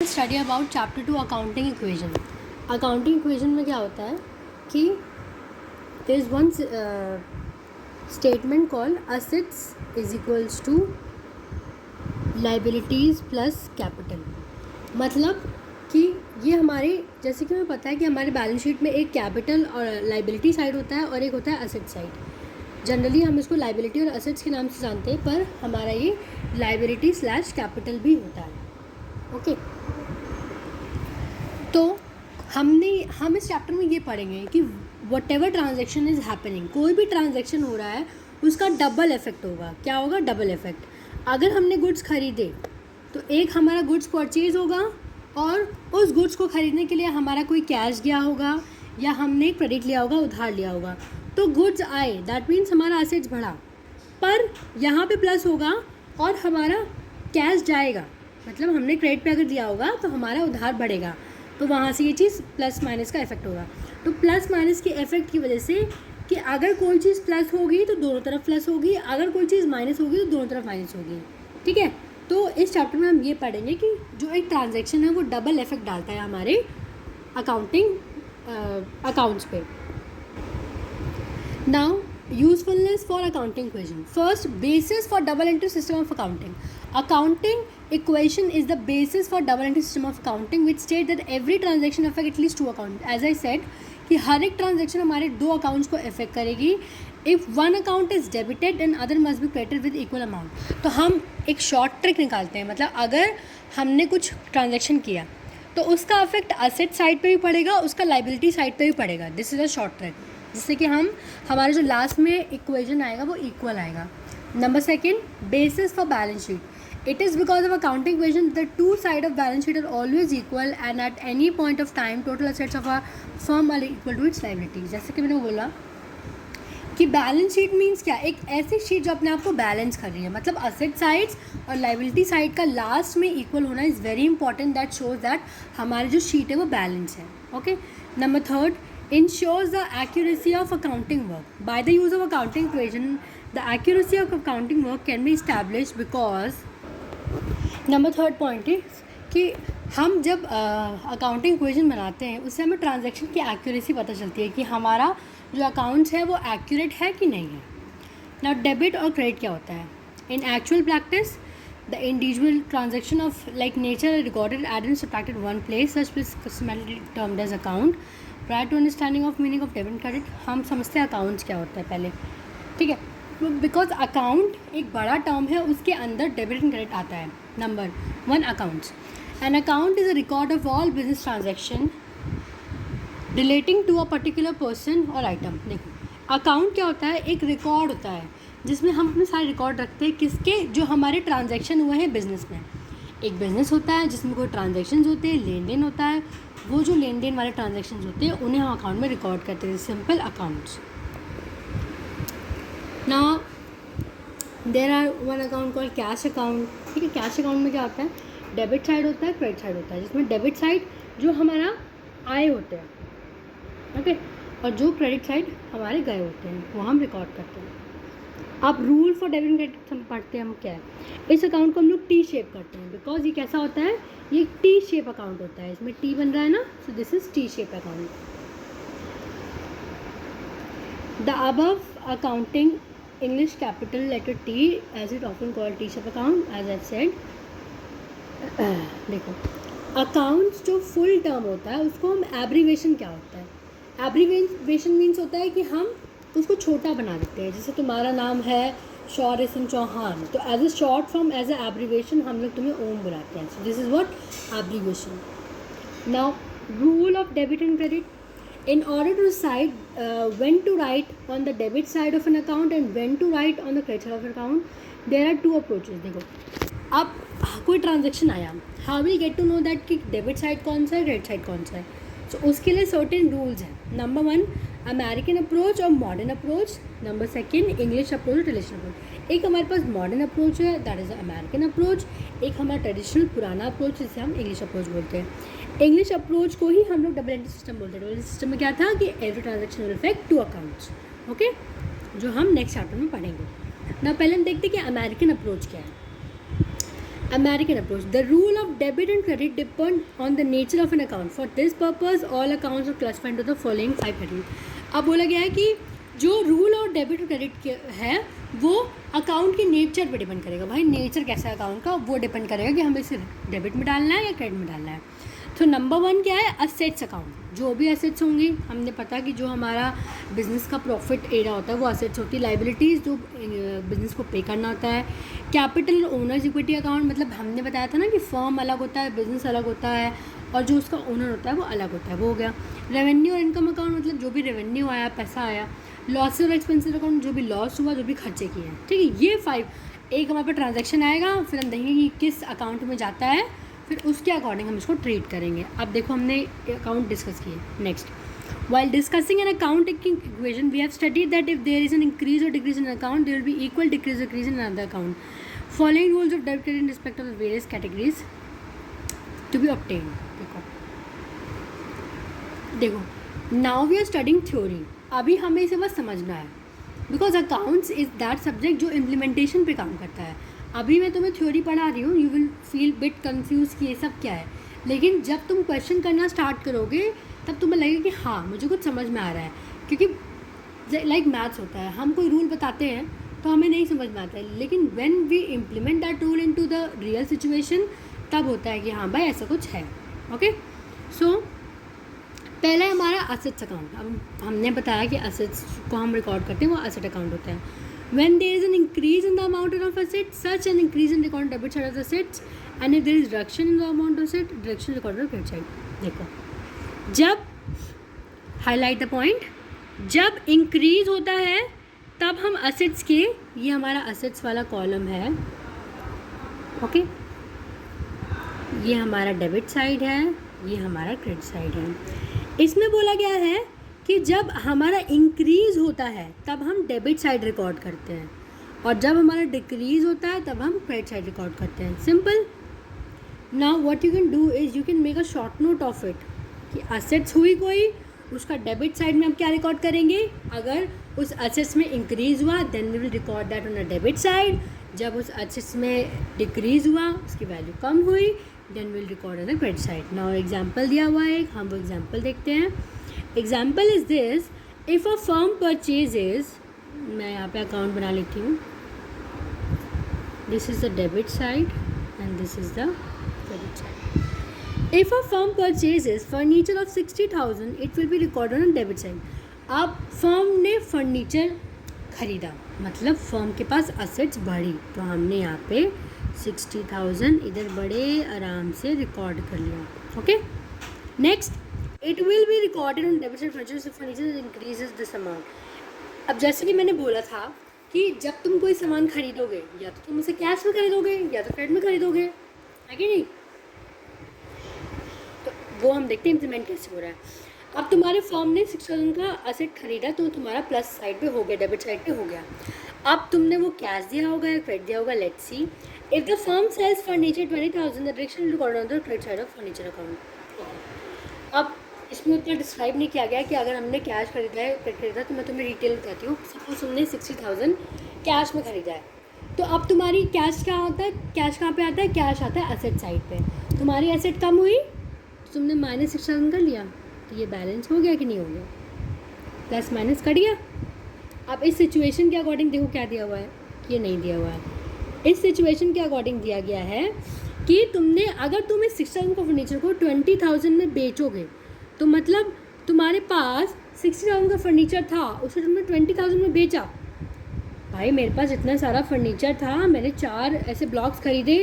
Study about chapter 2 accounting equation. Accounting equation में क्या होता है कि there is one statement called assets is equals to liabilities plus capital. मतलब कि ये हमारी, जैसे कि हमें पता है कि हमारे बैलेंस शीट में एक कैपिटल और लाइबिलिटी साइड होता है और एक होता है असेट साइड। जनरली हम इसको लाइबिलिटी और असेट्स के नाम से जानते हैं, पर हमारा ये लाइबिलिटी स्लैश कैपिटल भी होता है। ओके, तो हम इस चैप्टर में ये पढ़ेंगे कि what ever transaction is happening, कोई भी ट्रांजेक्शन हो रहा है उसका डबल इफेक्ट होगा। क्या होगा? Double effect. अगर हमने गुड्स खरीदे तो एक हमारा गुड्स परचेज होगा और उस गुड्स को ख़रीदने के लिए हमारा कोई कैश गया होगा या हमने क्रेडिट लिया होगा, उधार लिया होगा। तो गुड्स आए, दैट मीन्स हमारा असेट्स बढ़ा, पर यहाँ पे प्लस होगा और हमारा कैश जाएगा। मतलब हमने क्रेडिट पे अगर दिया होगा तो हमारा उधार बढ़ेगा, तो वहाँ से ये चीज़ प्लस माइनस का इफेक्ट होगा। तो प्लस माइनस के इफेक्ट की वजह से कि अगर कोई चीज़ प्लस होगी तो दोनों तरफ प्लस होगी, अगर कोई चीज़ माइनस होगी तो दोनों तरफ माइनस होगी। ठीक है, तो इस चैप्टर में हम ये पढ़ेंगे कि जो एक ट्रांजैक्शन है वो डबल इफेक्ट डालता है हमारे अकाउंट्स पे। Now usefulness for accounting equation. First, basis for double entry system of accounting. Accounting equation is the basis for double entry system of accounting, which state that every transaction affect at least two accounts. As I said कि हर एक transaction हमारे दो accounts को effect करेगी। If one account is debited and other must be credited with equal amount. तो हम एक short trick निकालते हैं, मतलब अगर हमने कुछ ट्रांजेक्शन किया तो उसका अफेक्ट असेट साइड पे भी पड़ेगा, उसका लाइबिलिटी साइड पे भी पड़ेगा। This is a short trick, जिससे कि हमारे जो लास्ट में इक्वेशन आएगा वो इक्वल आएगा। Number second, basis for balance sheet. It is because of accounting equation the two sides of balance sheet are always equal and at any point of time total assets of a firm are equal to its liabilities। जैसे कि मैंने बोला कि balance sheet means क्या, एक ऐसी sheet जो अपने आप को बैलेंस कर रही है। मतलब असेट साइड्स और लाइबिलिटी साइड का लास्ट में इक्वल होना is very important, that shows that हमारी जो शीट है वो बैलेंस है। Okay, number third, ensures the accuracy of accounting work. By the use of accounting equation, the accuracy of accounting work can be established because number third point है कि हम जब accounting equation बनाते हैं उससे हमें ट्रांजैक्शन की एक्यूरेसी पता चलती है कि हमारा जो अकाउंट्स है वो एक्यूरेट है कि नहीं है। ना डेबिट और क्रेडिट क्या होता है? In actual practice the individual transaction of like nature recorded add and subtracted one place such is customarily termed as account. Prior to understanding of meaning of debit credit, हम समझते हैं accounts क्या होता है पहले। ठीक है, बिकॉज अकाउंट एक बड़ा टर्म है, उसके अंदर डेबिट एंड क्रेडिट आता है। Number one, accounts. An account is a record of all business transaction relating to a particular person और आइटम। देखो, अकाउंट क्या होता है? एक रिकॉर्ड होता है जिसमें हम अपने सारे रिकॉर्ड रखते हैं, किसके? जो हमारे ट्रांजैक्शन हुए हैं बिजनेस में। एक बिजनेस होता है जिसमें कोई ट्रांजैक्शन होते हैं, लेन देन होता है, वो जो लेन देन वाले ट्रांजैक्शन होते हैं उन्हें हम अकाउंट में रिकॉर्ड करते हैं, simple accounts. Now there are one account called cash account. ठीक है, कैश अकाउंट में क्या होता है? डेबिट साइड होता है, क्रेडिट साइड होता है, जिसमें डेबिट साइड जो हमारा आए होते हैं, ओके, और जो क्रेडिट साइड हमारे गए होते हैं वो हम रिकॉर्ड करते हैं। अब रूल फॉर डेबिट क्रेडिट हम पढ़ते हैं, हम क्या है, इस अकाउंट को हम लोग टी शेप करते हैं, बिकॉज ये कैसा होता है? ये टी शेप अकाउंट होता है, इसमें टी बन रहा है ना, सो this is T shape account. The above accounting English capital letter T as it often called T-shape account, as I've said। देखो, अकाउंट्स जो फुल टर्म होता है उसको हम एब्रीवेशन क्या होता है? एब्रीवेशन मीन्स होता है कि हम उसको छोटा बना देते हैं। जैसे तुम्हारा नाम है शौर्य सिंह चौहान, तो as a short form, as a abbreviation हम लोग तुम्हें ओम बुलाते हैं। So this is what abbreviation. Now rule of debit and credit. In order to decide when to write on the debit side of an account and when to write on the credit side of an account, there are two approaches। देखो, अब कोई transaction आया, how we get to know that कि debit side कौन सा है, credit side कौन सा है? सो उसके लिए सर्टेन रूल्स हैं। नंबर वन, अमेरिकन अप्रोच और modern approach. Number second, English approach, relation approach. एक हमारे पास मॉडर्न अप्रोच है, दैट इज़ अमेरिकन अप्रोच। एक हमारा ट्रेडिशनल पुराना अप्रोच जिसे हम इंग्लिश अप्रोच बोलते हैं। इंग्लिश अप्रोच को ही हम लोग डबल एंट्री सिस्टम बोलते हैं। डबल एंट्री सिस्टम में क्या था कि every transaction will affect two accounts, okay, जो हम नेक्स्ट चैप्टर में पढ़ेंगे। ना पहले हम देखते हैं कि अमेरिकन अप्रोच क्या है। American approach. The rule of debit and credit depend on the nature of an account. For this purpose, all accounts are classified into the following 5 categories. अब बोला गया है कि जो रूल और डेबिट और क्रेडिट है वो अकाउंट के नेचर पे डिपेंड करेगा. भाई नेचर कैसा है अकाउंट का वो डिपेंड करेगा कि हमें इसे डेबिट में डालना है या क्रेडिट में डालना है. तो नंबर 1 क्या है? Assets account. जो भी असेट्स होंगी, हमने पता कि जो हमारा बिज़नेस का प्रॉफिट एरिया होता है वो असेट्स होती है. लाइबिलिटीज़ जो बिज़नेस को पे करना होता है. कैपिटल ओनर्स इक्विटी अकाउंट, मतलब हमने बताया था ना कि फर्म अलग होता है, बिज़नेस अलग होता है और जो उसका ओनर होता है वो अलग होता है, वो हो गया. रेवेन्यू और इनकम अकाउंट, मतलब जो भी रेवेन्यू आया, पैसा आया. लॉसेस और एक्सपेंसेस अकाउंट, जो भी लॉस हुआ, जो भी खर्चे किए हैं. ठीक है, ये 5. एक हमारे पास ट्रांजैक्शन आएगा, फिर हम देखेंगे कि किस अकाउंट में जाता है, फिर उसके अकॉर्डिंग हम इसको ट्रीट करेंगे. अब देखो हमने अकाउंट डिस्कस किए. Next, while discussing an accounting equation we have studied that if there is an increase or decrease in an account there will be equal decrease or decrease in another account. Following rules of debit credit in respect of the various categories to be obtained. देखो now we are studying theory. अभी हमें इसे बस समझना है because accounts is that subject जो implementation पे काम करता है. अभी मैं तुम्हें थ्योरी पढ़ा रही हूँ, you will feel bit confuse कि ये सब क्या है, लेकिन जब तुम क्वेश्चन करना स्टार्ट करोगे तब तुम्हें लगेगा कि हाँ मुझे कुछ समझ में आ रहा है. क्योंकि लाइक मैथ्स होता है, हम कोई रूल बताते हैं तो हमें नहीं समझ में आता है, लेकिन when we implement that rule into the real situation तब होता है कि हाँ भाई ऐसा कुछ है. ओके, सो पहले हमारा असेट्स अकाउंट. अब हमने बताया कि असेट्स को हम रिकॉर्ड करते हैं, वो असेट अकाउंट होता है. When there is an increase in the amount of assets, such an increase in record debit side of the assets, and if there is reduction in the amount of asset, reduction recorded on credit side. देखो, जब highlight the point, जब increase होता है तब हम assets के, ये हमारा असेट्स वाला कॉलम है. ओके, ये हमारा डेबिट साइड है, ये हमारा क्रेडिट साइड है. इसमें बोला गया है कि जब हमारा इंक्रीज़ होता है तब हम डेबिट साइड रिकॉर्ड करते हैं और जब हमारा डिक्रीज़ होता है तब हम क्रेडिट साइड रिकॉर्ड करते हैं. Simple. Now what you can do is you can make a short note of it कि असेट्स हुई कोई, उसका डेबिट साइड में हम क्या रिकॉर्ड करेंगे. अगर उस असेट्स में इंक्रीज़ हुआ then we will record that on a debit side. जब उस असेट्स में डिक्रीज़ हुआ, उसकी वैल्यू कम हुई, then will record on the credit side. Now example दिया हुआ है, हम वो एग्जाम्पल देखते हैं. Example is this: if a firm purchases, मैं यहाँ पे अकाउंट बना लेती हूँ. This is the debit side and this is the credit side. If a firm purchases furniture of 60,000, it will be recorded on debit side. अब firm ने furniture खरीदा, मतलब फर्म के पास असेट्स बढ़ी, तो हमने यहाँ पे 60,000 इधर बड़े आराम से रिकॉर्ड कर लिया. Okay, next, it will be recorded on debit side furniture furniture increases this amount. अब जैसे कि मैंने बोला था कि जब तुम कोई सामान खरीदोगे या तो तुम उसे कैश में खरीदोगे या तो क्रेडिट में खरीदोगे, है कि नहीं. तो वो हम देखते हैं इम्प्लीमेंट कैसे हो रहा है. अब तुम्हारे फर्म ने 60,000 का असेट खरीदा तो तुम्हारा प्लस साइड पे हो गया, डेबिट साइड पे हो गया. अब तुमने वो कैश दिया होगा या क्रेडिट दिया होगा. Let's see, if the firm sells furniture 20,000, the direction will record on the credit side of furniture account. अब इसमें उतना डिस्क्राइब नहीं किया गया कि अगर हमने कैश खरीदा है, क्रेडिट खरीदा, तो मैं तुम्हें डिटेल बताती हूँ. सपोज तुमने 60,000 कैश में खरीदा है, तो अब तुम्हारी कैश क्या होता है, कैश कहाँ पे आता है, कैश आता है एसेट साइड पे. तुम्हारी एसेट कम हुई तो तुमने माइनस 60,000 कर लिया, तो ये बैलेंस हो गया कि नहीं हो गया, प्लस माइनस कट गया. अब इस सिचुएशन के अकॉर्डिंग देखो क्या दिया हुआ है, ये नहीं दिया हुआ है. इस सिचुएशन के अकॉर्डिंग दिया गया है कि तुमने, अगर तुम इस 60,000 का फर्नीचर को 20,000 में बेचोगे तो मतलब तुम्हारे पास 60,000 का फर्नीचर था, उसे तुमने 20,000 में बेचा. भाई मेरे पास इतना सारा फर्नीचर था, मैंने 4 ऐसे ब्लॉक्स खरीदे,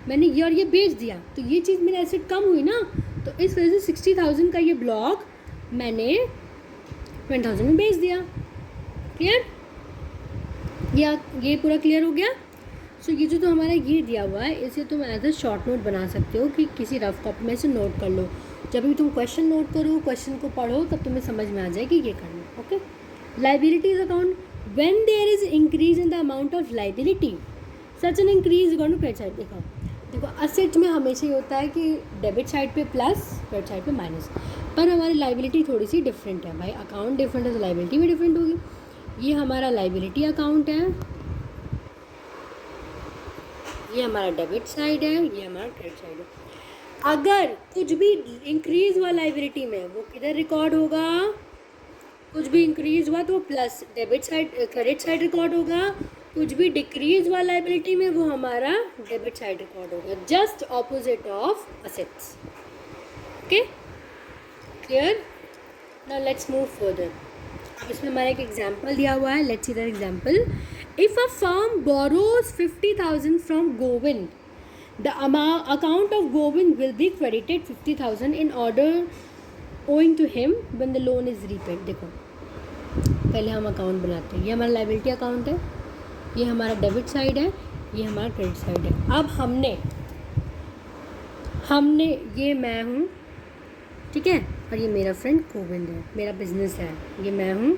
मैंने ये और ये बेच दिया, तो ये चीज़ मेरा एसेट कम हुई ना. तो इस वजह से 60,000 का ये ब्लॉक मैंने 20,000 में बेच दिया. क्लियर? ये पूरा क्लियर हो गया. सो ये जो हमारा ये दिया हुआ है, इसे तुम एज अ शॉर्ट नोट बना सकते हो कि किसी रफ कॉपी में से नोट कर लो. जब भी तुम क्वेश्चन नोट करो, क्वेश्चन को पढ़ो, तब तुम्हें समझ में आ जाए कि ये करना. Okay, liabilities account. When there is increase in the amount of liability, such an increase account to credit side. देखो असेट में हमेशा ही होता है कि डेबिट साइड पे प्लस, क्रेडिट साइड पे माइनस, पर हमारी लाइबिलिटी थोड़ी सी डिफरेंट है. भाई अकाउंट डिफरेंट है तो लाइबिलिटी भी डिफरेंट होगी. ये हमारा लाइबिलिटी अकाउंट है, ये हमारा डेबिट साइड है, ये हमारा क्रेडिट साइड है। अगर कुछ भी इंक्रीज हुआ लाइबिलिटी में वो किधर रिकॉर्ड होगा, कुछ भी इंक्रीज हुआ तो वो plus debit side credit side record होगा, कुछ भी डिक्रीज हुआ लाइबिलिटी में वो हमारा डेबिट साइड रिकॉर्ड होगा, just opposite of assets. Okay, clear? Now let's move further. अब इसमें हमारा एक एग्जांपल दिया हुआ है, let's see the example. If a firm borrows 50,000 from Govind, the account of Govind will be credited 50,000 in order owing to him when the loan is repaid। देखो पहले हम अकाउंट बनाते हैं, ये हमारा लाइबिलिटी अकाउंट है, ये हमारा डेबिट साइड है, ये हमारा क्रेडिट साइड है। अब हमने ये मैं हूँ, ठीक है, और ये मेरा फ्रेंड गोविंद है, मेरा बिजनेस है, ये मैं हूँ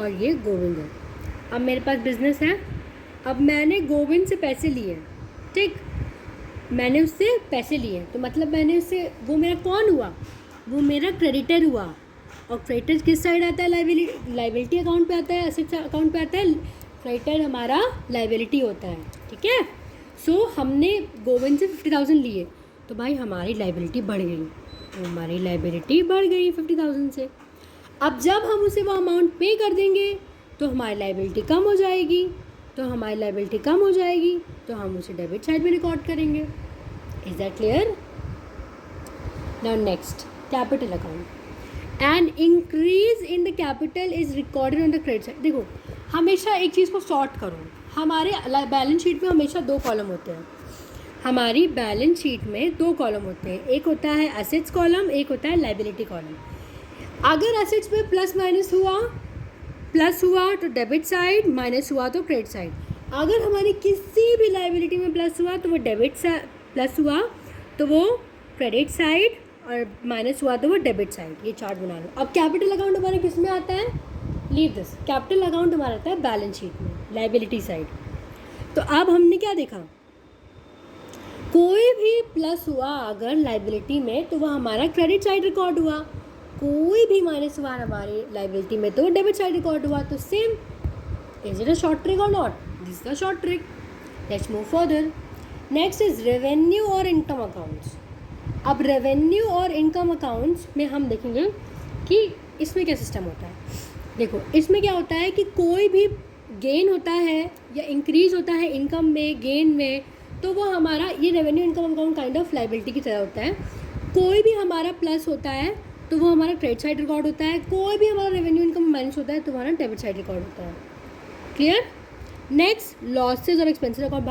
और ये गोविंद है। अब मेरे पास बिजनेस है, अब मैंने गोविंद से पैसे लिए, ठीक, मैंने उससे पैसे लिए तो मतलब मैंने उससे, वो मेरा कौन हुआ, वो मेरा क्रेडिटर हुआ। और क्रेडिटर किस साइड आता है, लाइबिलिटी अकाउंट पे आता है, एसेट्स अकाउंट पे आता है, क्रेडिटर हमारा लाइबिलिटी होता है, ठीक है। सो हमने गोविंद से 50,000 लिए तो भाई हमारी लाइबिलिटी बढ़ गई, तो हमारी लाइबिलिटी बढ़ गई 50,000 से। अब जब हम उसे वो अमाउंट पे कर देंगे तो हमारी लाइबिलिटी कम हो जाएगी, तो हमारी लाइबिलिटी कम हो जाएगी तो हम उसे डेबिट साइड में रिकॉर्ड करेंगे। Is that clear? Now next, capital account. An increase in the capital is recorded on the credit side. देखो हमेशा एक चीज़ को सॉर्ट करो, हमारे बैलेंस शीट में हमेशा दो कॉलम होते हैं, हमारी बैलेंस शीट में दो कॉलम होते हैं, एक होता है एसेट्स कॉलम, एक होता है लाइबिलिटी कॉलम। अगर एसेट्स में प्लस माइनस हुआ, प्लस हुआ तो डेबिट साइड, माइनस हुआ तो क्रेडिट साइड। अगर हमारी किसी भी लाइबिलिटी में प्लस हुआ तो वो डेबिट साइड, प्लस हुआ तो वो क्रेडिट साइड, और माइनस हुआ तो वो डेबिट साइड। ये चार्ट बना लो। अब कैपिटल अकाउंट हमारे किस में आता है, लीव दिस, कैपिटल अकाउंट हमारा आता है बैलेंस शीट में, लाइबिलिटी साइड। तो अब हमने क्या देखा, कोई भी प्लस हुआ अगर लाइबिलिटी में तो वह हमारा क्रेडिट साइड रिकॉर्ड हुआ, कोई भी माइनस हुआ हमारी लाइबिलिटी में तो डेबिट साइड रिकॉर्ड हुआ। तो same, is it a short trick or not? This is the short trick. Let's move further. Next is revenue और इनकम अकाउंट्स। अब रेवेन्यू और इनकम अकाउंट्स में हम देखेंगे कि इसमें क्या सिस्टम होता है। देखो इसमें क्या होता है कि कोई भी गेन होता है या इंक्रीज होता है इनकम में, गेन में, तो वो हमारा ये revenue income account kind of liability की तरह होता है। कोई भी हमारा प्लस होता है तो वो हमारा क्रेडिट साइड रिकॉर्ड होता है, कोई भी हमारा रेवेन्यू इनकम माइनस होता है तो हमारा डेबिट साइड रिकॉर्ड होता है। क्लियर? नेक्स्ट, लॉसेज और एक्सपेंसेस अकाउंट।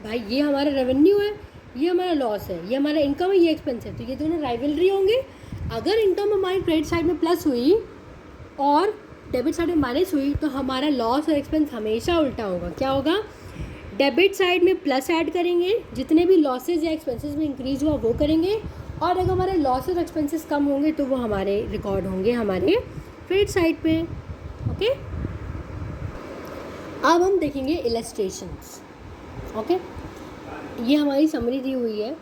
भाई ये हमारा रेवेन्यू है, ये हमारा लॉस है, ये हमारा इनकम है, ये एक्सपेंस है, तो ये दोनों राइवलरी होंगे। अगर इनकम हमारी क्रेडिट साइड में प्लस हुई और डेबिट साइड में माइनस हुई तो हमारा लॉस और एक्सपेंस हमेशा उल्टा होगा। क्या होगा, डेबिट साइड में प्लस ऐड करेंगे, जितने भी लॉसेज या एक्सपेंसेस में इंक्रीज हुआ वो करेंगे, और अगर हमारे लॉसेज और एक्सपेंसेस कम होंगे तो वो हमारे रिकॉर्ड होंगे हमारे क्रेडिट साइड पे। ओके, अब हम देखेंगे इलस्ट्रेशंस। ओके, ये हमारी समरी दी हुई है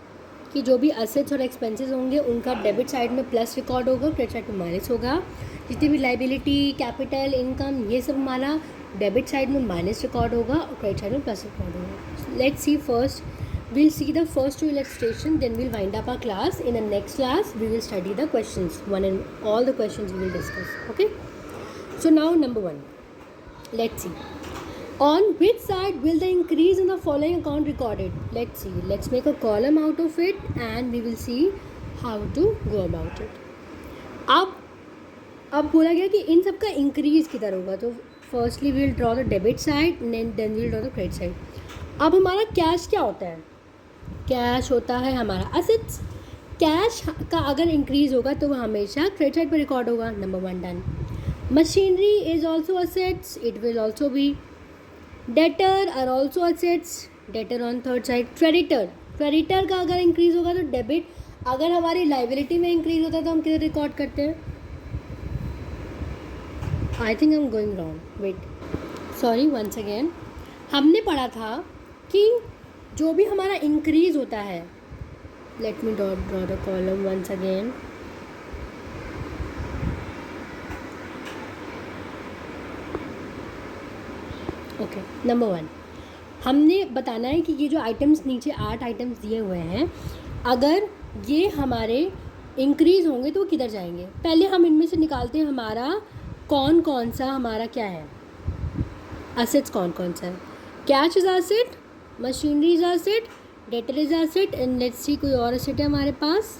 कि जो भी असेट्स और एक्सपेंसेस होंगे उनका डेबिट साइड में प्लस रिकॉर्ड होगा, क्रेडिट साइड में माइनस होगा। जितनी भी लाइबिलिटी, कैपिटल, इनकम, ये सब हमारा डेबिट साइड में माइनस रिकॉर्ड होगा और क्रेडिट साइड में प्लस रिकॉर्ड होगा। Let's C first, we'll see the first two illustration, then we'll wind up our class. In the next class we will study the questions, one and all the questions we will discuss. Okay, so now number 1, let's see, on which side will the increase in the following account recorded? Let's see, let's make a column out of it and we will see how to go about it. अब बोला गया कि इन सब का increase किधर होगा, तो firstly we will draw the debit side, then we will draw the credit side. अब हमारा कैश क्या होता है, कैश होता है हमारा असेट्स। कैश का अगर इंक्रीज होगा तो वह हमेशा क्रेडिट साइड पर रिकॉर्ड होगा। Number 1 done. Machinery is also assets, it will also be. Debtor are also assets, debtor on third side. Creditor का अगर इंक्रीज होगा तो डेबिट। अगर हमारी लाइबिलिटी में इंक्रीज होता है तो हम किधर रिकॉर्ड करते हैं? I think I am going wrong, wait, sorry once again. हमने पढ़ा था कि जो भी हमारा इंक्रीज होता है, let me draw the column once again. Okay, number 1, हमने बताना है कि ये जो आइटम्स नीचे 8 आइटम्स दिए हुए हैं, अगर ये हमारे इंक्रीज़ होंगे तो वो किधर जाएंगे। पहले हम इनमें से निकालते हैं हमारा कौन कौन सा हमारा क्या है, एसेट्स कौन कौन सा है। Cash is asset, machinery is asset, debtor is asset and let's see कोई और एसेट है हमारे पास,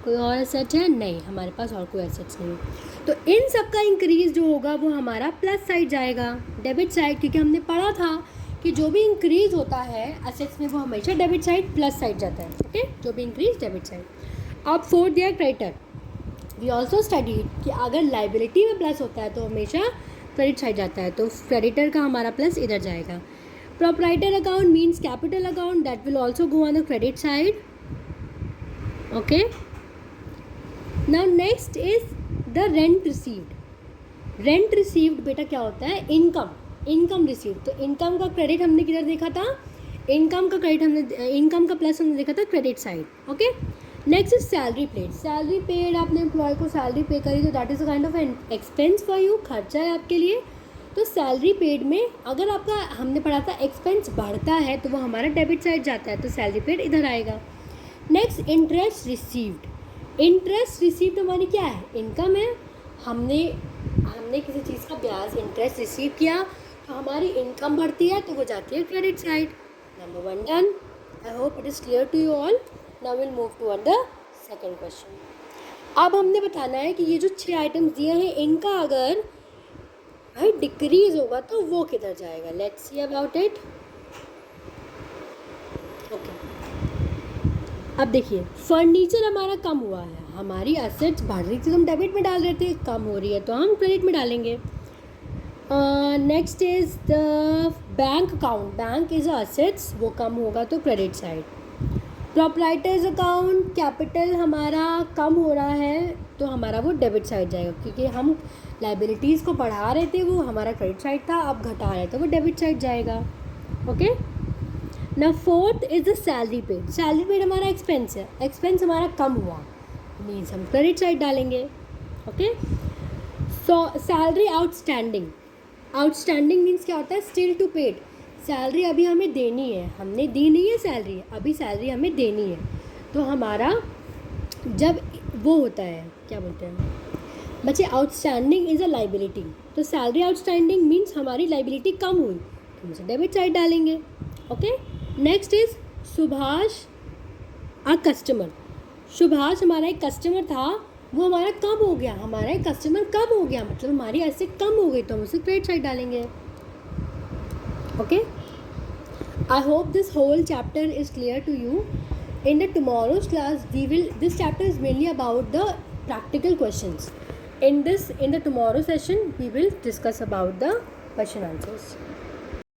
कोई और एसेट है नहीं, हमारे पास और कोई एसेट्स नहीं है। तो इन सब का इंक्रीज़ जो होगा वो हमारा प्लस साइड जाएगा, डेबिट साइड, क्योंकि हमने पढ़ा था कि जो भी इंक्रीज़ होता है एसेट्स में वो हमेशा डेबिट साइड प्लस साइड जाता है। ओके, जो भी इंक्रीज डेबिट साइड। अब फोर्थ दिया क्रेडिटर, वी ऑल्सो स्टडीड कि अगर लाइबिलिटी में प्लस होता है तो हमेशा क्रेडिट साइड जाता है, तो क्रेडिटर का हमारा प्लस इधर जाएगा। Proprietor account means capital account, that will also go on the credit side. Okay, now next is the rent received. Rent received बेटा क्या होता है, इनकम, इनकम रिसीव्ड। तो इनकम का क्रेडिट हमने किधर देखा था, इनकम का क्रेडिट हमने, इनकम का प्लस हमने देखा था credit side. Okay, next is salary paid. Salary paid, आपने एम्प्लॉय को सैलरी पे करी तो that is a kind of an expense for you, खर्चा है आपके लिए। तो सैलरी पेड में अगर आपका, हमने पढ़ा था एक्सपेंस बढ़ता है तो वो हमारा डेबिट साइड जाता है, तो सैलरी पेड इधर आएगा। Next interest received. Interest received हमारी क्या है, इनकम है। हमने किसी चीज़ का ब्याज इंटरेस्ट रिसीव किया तो हमारी इनकम बढ़ती है तो वो जाती है credit side. Number 1 done. I hope it is clear to you all. Now will move to the second question. अब हमने बताना है कि ये जो 6 आइटम्स दिए हैं इनका अगर भाई डिक्रीज होगा तो वो किधर जाएगा। Let's see about it. Okay, अब देखिए फर्नीचर हमारा कम हुआ है, हमारी एसेट्स बढ़ रही थी तो हम डेबिट में डाल रहे थे, कम हो रही है तो हम क्रेडिट में डालेंगे। Next is the bank account, bank is assets, वो कम होगा तो credit side. Proprietors account, capital हमारा कम हो रहा है तो हमारा वो डेबिट साइड जाएगा, क्योंकि हम लाइबिलिटीज़ को बढ़ा रहे थे वो हमारा क्रेडिट साइड था, अब घटा रहे थे वो डेबिट साइड जाएगा। ओके, ना fourth is the salary paid. Salary paid हमारा एक्सपेंस है, एक्सपेंस हमारा कम हुआ मीन्स हम क्रेडिट साइड डालेंगे। ओके, सो सैलरी आउटस्टैंडिंग, आउटस्टैंडिंग मीन्स क्या होता है, स्टिल टू पेड। सैलरी अभी हमें देनी है, हमने दी नहीं है सैलरी, अभी सैलरी हमें देनी है, तो हमारा जब वो होता है क्या बोलते हैं बच्चे, आउटस्टैंडिंग इज़ अ लाइबिलिटी। तो सैलरी आउटस्टैंडिंग मीन्स हमारी लाइबिलिटी कम हुई तो हम उसे डेबिट साइड डालेंगे। Okay, next is Subhash a customer. Subhash हमारा एक कस्टमर था, वो हमारा कम हो गया, हमारा एक कस्टमर कम हो गया मतलब हमारी ऐसे कम हो गई तो हम उसे क्रेडिट साइड डालेंगे। Okay, I hope this whole chapter is clear to you. In the tomorrow's class this chapter is mainly about the practical questions. In the tomorrow session we will discuss about the question answers.